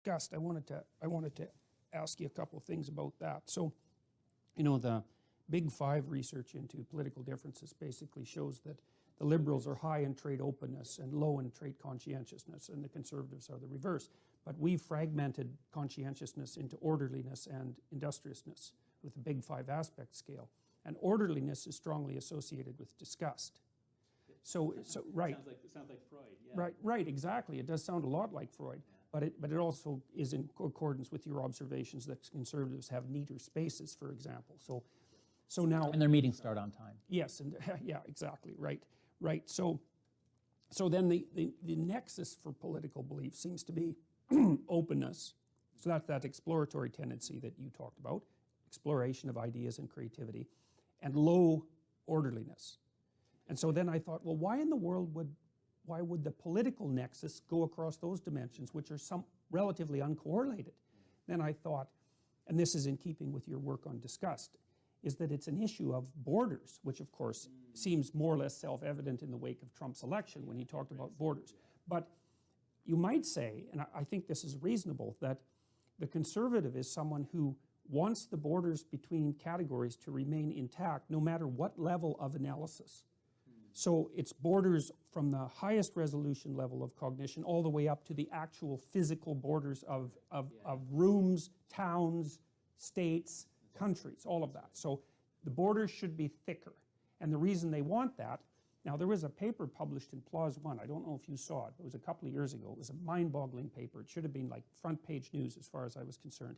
discussed, I wanted to ask you a couple of things about that. So, you know, the Big Five research into political differences basically shows that the liberals are high in trade openness and low in trade conscientiousness, and the conservatives are the reverse. But we've fragmented conscientiousness into orderliness and industriousness with the Big Five aspect scale. And orderliness is strongly associated with disgust. So right. It sounds like Freud, yeah. Right, exactly. It does sound a lot like Freud, but it also is in accordance with your observations that conservatives have neater spaces, for example. So now, and their meetings start on time. yes, and yeah, exactly, right. So then the nexus for political belief seems to be openness. So that's that exploratory tendency that you talked about, exploration of ideas and creativity, and low orderliness. And so then I thought, well, why in the world why would the political nexus go across those dimensions, which are relatively uncorrelated? Then I thought, and this is in keeping with your work on disgust, is that it's an issue of borders, which of course seems more or less self-evident in the wake of Trump's election when he talked about borders. But you might say, and I think this is reasonable, that the conservative is someone who wants the borders between categories to remain intact no matter what level of analysis. So it's borders from the highest resolution level of cognition all the way up to the actual physical borders of rooms, towns, states, countries, all of that. So the borders should be thicker. And the reason they want that, now there was a paper published in PLOS One, I don't know if you saw it, it was a couple of years ago, it was a mind-boggling paper, it should have been like front page news as far as I was concerned.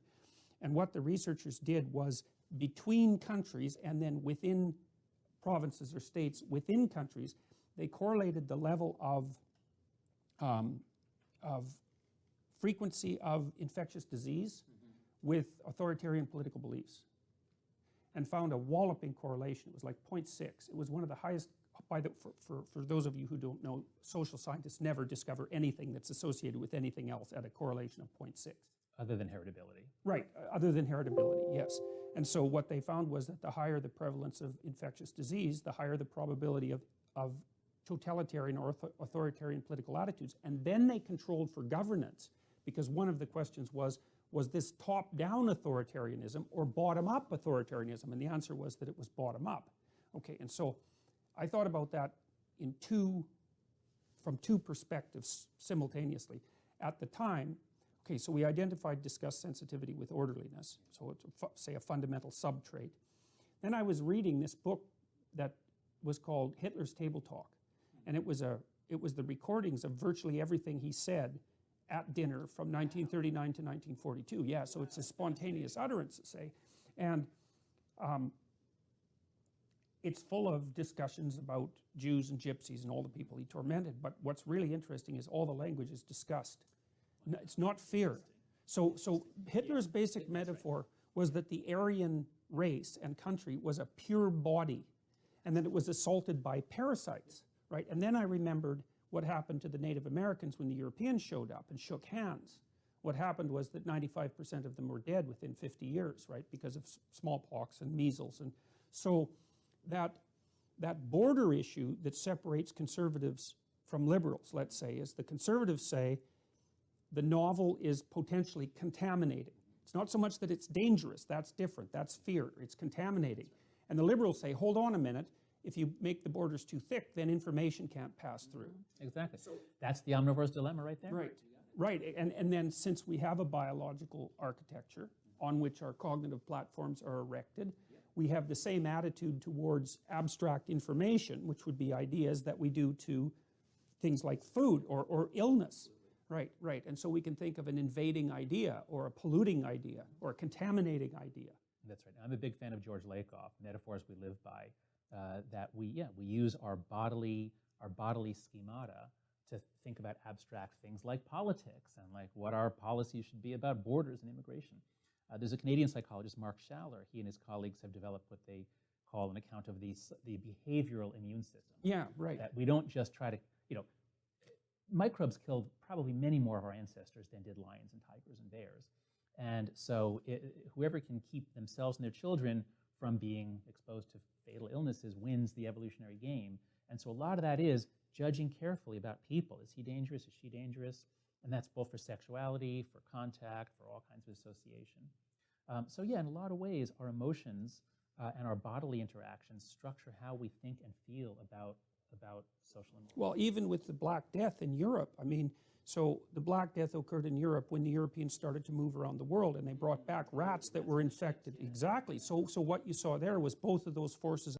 And what the researchers did was between countries and then within provinces or states within countries, they correlated the level of frequency of infectious disease with authoritarian political beliefs, and found a walloping correlation. It was like 0.6. It was one of the highest. For those of you who don't know, social scientists never discover anything that's associated with anything else at a correlation of 0.6. Other than heritability. Right, other than heritability, yes. And so what they found was that the higher the prevalence of infectious disease, the higher the probability of totalitarian or authoritarian political attitudes. And then they controlled for governance, because one of the questions was this top-down authoritarianism or bottom-up authoritarianism? And the answer was that it was bottom-up. Okay, and so I thought about that from two perspectives simultaneously. At the time, okay, so we identified disgust sensitivity with orderliness, so it's, say, a fundamental subtrait. Then I was reading this book that was called Hitler's Table Talk, and it was the recordings of virtually everything he said at dinner from 1939 to 1942. Yeah, so it's a spontaneous utterance, say, and it's full of discussions about Jews and gypsies and all the people he tormented. But what's really interesting is all the language is disgust. It's not fear. So Hitler's basic metaphor was that the Aryan race and country was a pure body, and that it was assaulted by parasites, right? And then I remembered what happened to the Native Americans when the Europeans showed up and shook hands. What happened was that 95% of them were dead within 50 years, right? Because of smallpox and measles. And so that border issue that separates conservatives from liberals, let's say, is the conservatives say the novel is potentially contaminating. It's not so much that it's dangerous, that's different, that's fear, it's contaminating. And the liberals say, hold on a minute, if you make the borders too thick, then information can't pass through. Exactly. So that's the omnivore's dilemma right there. Right. And then since we have a biological architecture on which our cognitive platforms are erected, we have the same attitude towards abstract information, which would be ideas, that we do to things like food or illness. Right. And so we can think of an invading idea or a polluting idea or a contaminating idea. That's right. I'm a big fan of George Lakoff, metaphors we live by, that we use our bodily schemata to think about abstract things like politics and like what our policies should be about borders and immigration. There's a Canadian psychologist, Mark Schaller. He and his colleagues have developed what they call an account of the behavioral immune system. Yeah, right. That we don't just try to, microbes killed probably many more of our ancestors than did lions and tigers and bears. And so whoever can keep themselves and their children from being exposed to fatal illnesses wins the evolutionary game. And so a lot of that is judging carefully about people. Is he dangerous? Is she dangerous? And that's both for sexuality, for contact, for all kinds of association. So yeah, in a lot of ways, our emotions and our bodily interactions structure how we think and feel about social and moral. Well, even with the Black Death in Europe, I mean, so the Black Death occurred in Europe when the Europeans started to move around the world, and they brought back rats that were infected. Exactly. So what you saw there was both of those forces